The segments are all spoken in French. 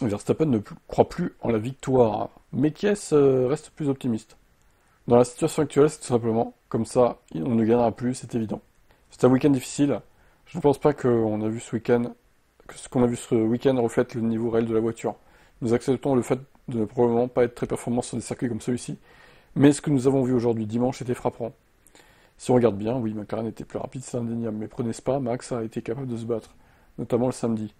Verstappen ne croit plus en la victoire, mais Kies reste plus optimiste. Dans la situation actuelle, c'est tout simplement comme ça, on ne gagnera plus, c'est évident. C'est un week-end difficile. Je ne pense pas qu'on a vu ce week-end, que ce qu'on a vu ce week-end reflète le niveau réel de la voiture. Nous acceptons le fait de ne probablement pas être très performant sur des circuits comme celui-ci, mais ce que nous avons vu aujourd'hui dimanche était frappant. Si on regarde bien, oui, McLaren était plus rapide, c'est indéniable, mais prenez Spa, Max a été capable de se battre, notamment le samedi,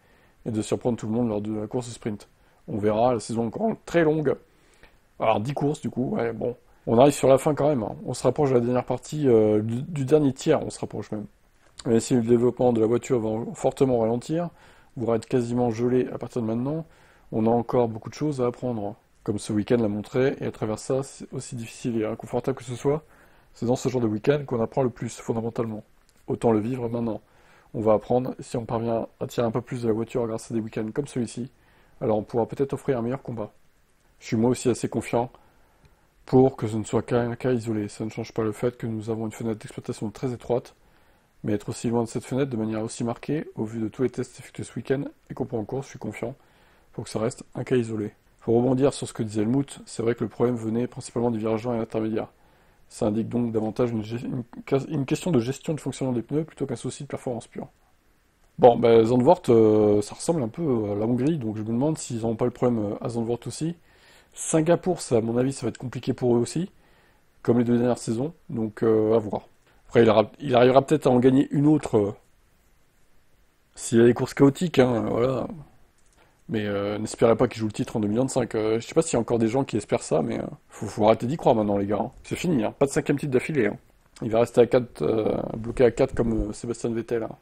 et de surprendre tout le monde lors de la course sprint. On verra, la saison est encore très longue. Alors 10 courses du coup, ouais, bon. On arrive sur la fin quand même, hein. On se rapproche de la dernière partie, du dernier tiers, on se rapproche même. Et si le développement de la voiture va fortement ralentir, voire être quasiment gelé à partir de maintenant, on a encore beaucoup de choses à apprendre. Comme ce week-end l'a montré, et à travers ça, c'est aussi difficile et inconfortable que ce soit, c'est dans ce genre de week-end qu'on apprend le plus, fondamentalement. Autant le vivre maintenant. On va apprendre, si on parvient à tirer un peu plus de la voiture grâce à des week-ends comme celui-ci, alors on pourra peut-être offrir un meilleur combat. Je suis moi aussi assez confiant pour que ce ne soit qu'un cas isolé. Ça ne change pas le fait que nous avons une fenêtre d'exploitation très étroite, mais être aussi loin de cette fenêtre de manière aussi marquée, au vu de tous les tests effectués ce week-end et qu'on prend en course, je suis confiant pour que ça reste un cas isolé. Pour rebondir sur ce que disait Helmut, c'est vrai que le problème venait principalement des virages lents et intermédiaires. Ça indique donc davantage une question de gestion du fonctionnement des pneus plutôt qu'un souci de performance pure. Bon, ben Zandvoort, ça ressemble un peu à la Hongrie, donc je me demande s'ils n'ont pas le problème à Zandvoort aussi. Singapour, ça, à mon avis, ça va être compliqué pour eux aussi, comme les deux dernières saisons, donc à voir. Après, il arrivera peut-être à en gagner une autre s'il y a des courses chaotiques, hein, voilà. Mais n'espérez pas qu'il joue le titre en 2025. Je sais pas s'il y a encore des gens qui espèrent ça, mais faut arrêter d'y croire maintenant, les gars, hein. C'est fini, hein. Pas de cinquième titre d'affilée, hein. Il va rester à 4, bloqué à 4 comme Sébastien Vettel, hein.